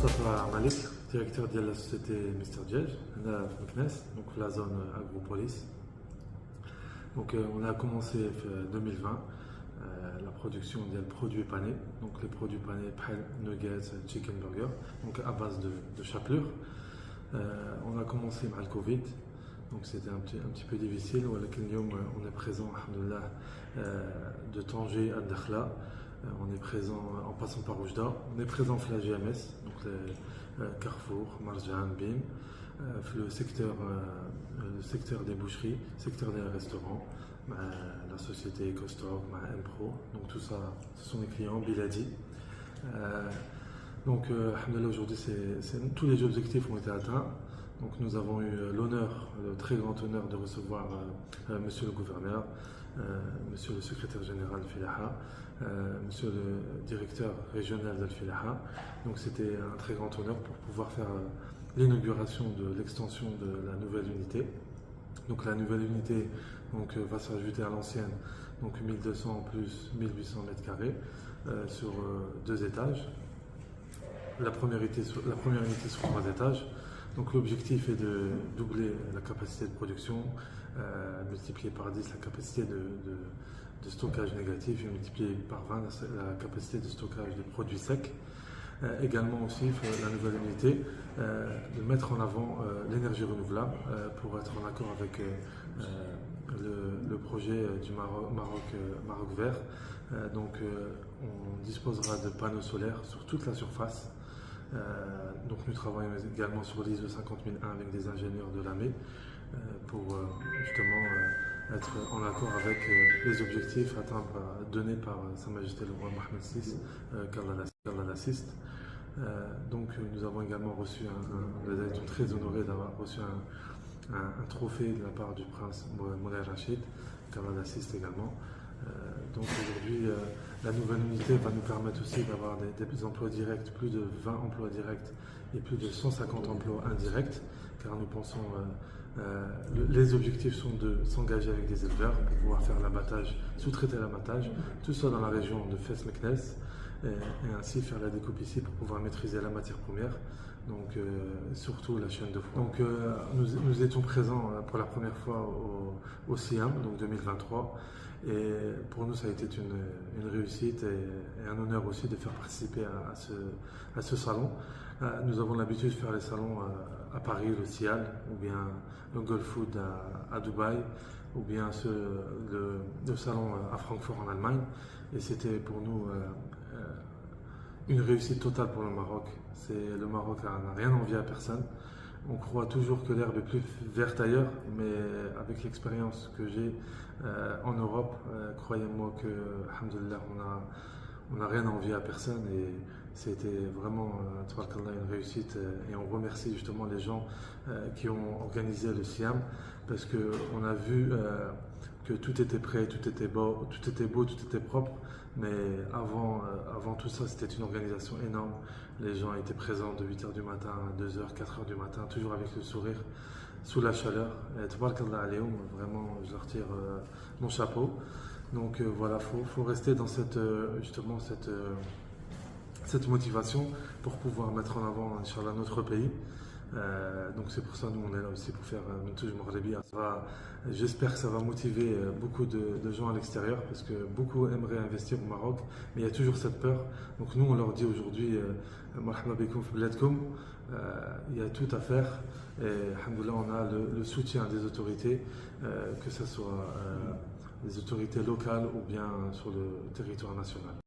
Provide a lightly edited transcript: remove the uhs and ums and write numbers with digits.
Mostafa Malik, directeur de la société Mister Djej, là في مكناس, donc la zone Agropolis. Donc on a commencé en 2020 la production des produits panés, donc les produits panés nuggets, chicken burger, donc à base de chapelure. On a commencé avec le Covid, donc c'était un petit peu difficile. On est présent, alhamdoulilah, de Tanger à Dakhla. On est présent en passant par Oujda. On est présent à la GMS, donc les Carrefour, Marjan, Bim, le secteur des boucheries, secteur des restaurants, la société EcoStock, Mpro. Donc tout ça, ce sont les clients, Biladi. Donc, alhamdoulilah, aujourd'hui, tous les objectifs ont été atteints. Donc, nous avons eu l'honneur, le très grand honneur de recevoir Monsieur le gouverneur, Monsieur le secrétaire général de Filaha, Monsieur le directeur régional de Filaha. Donc, c'était un très grand honneur pour pouvoir faire l'inauguration de l'extension de la nouvelle unité. Donc, la nouvelle unité va s'ajouter à l'ancienne, donc 1200 plus 1800 mètres carrés sur 2 étages. La première unité sur 3 étages. Donc l'objectif est de doubler la capacité de production, multiplier par 10 la capacité de stockage négatif et multiplier par 20 la capacité de stockage de produits secs. Également aussi la nouvelle unité de mettre en avant l'énergie renouvelable pour être en accord avec le projet du Maroc vert. Donc on disposera de panneaux solaires sur toute la surface. Donc nous travaillons également sur l'ISO 50001 avec des ingénieurs de l'AME pour justement être en accord avec les objectifs donnés par Sa Majesté le roi Mohammed VI, qu'Allah l'assiste. Donc nous avons également reçu, nous étions très honorés d'avoir reçu un trophée de la part du prince Moulay Rachid, qu'Allah l'assiste également. Donc aujourd'hui, la nouvelle unité va nous permettre aussi d'avoir des emplois directs, plus de 20 emplois directs et plus de 150 emplois indirects, car nous pensons, les objectifs sont de s'engager avec des éleveurs pour pouvoir faire l'abattage, sous-traiter l'abattage, tout ça dans la région de Fès-Meknès, et ainsi faire la découpe ici pour pouvoir maîtriser la matière première, donc surtout la chaîne de froid. Donc nous étions présents pour la première fois au SIAM, donc 2023. Et pour nous, ça a été une réussite et un honneur aussi de faire participer à ce salon. Nous avons l'habitude de faire les salons à Paris, le CIAL, ou bien le Gulf Food à Dubaï, ou bien le salon à Francfort en Allemagne. Et c'était pour nous une réussite totale pour le Maroc. Le Maroc n'a rien envié à personne. On croit toujours que l'herbe est plus verte ailleurs, mais avec l'expérience que j'ai en Europe, croyez-moi que, alhamdoulilah, on n'a rien envié à personne et c'était vraiment une réussite. Et on remercie justement les gens qui ont organisé le SIAM parce qu'on a vu que tout était prêt, tout était beau, tout était propre. Mais avant tout ça, c'était une organisation énorme. Les gens étaient présents de 8h du matin à 2h, 4h du matin, toujours avec le sourire, sous la chaleur. Et tabarakallah alayhum, vraiment, je leur tire mon chapeau. Donc voilà, faut rester dans cette motivation pour pouvoir mettre en avant, Inch'Allah, notre pays. Donc c'est pour ça nous on est là aussi pour faire Mentouz Maghrebi. J'espère que ça va motiver beaucoup de gens à l'extérieur parce que beaucoup aimeraient investir au Maroc, mais il y a toujours cette peur. Donc nous on leur dit aujourd'hui Marhaba bikoum fi bladkoum, il y a tout à faire et alhamdoulilah on a le soutien des autorités, que ce soit des autorités locales ou bien sur le territoire national.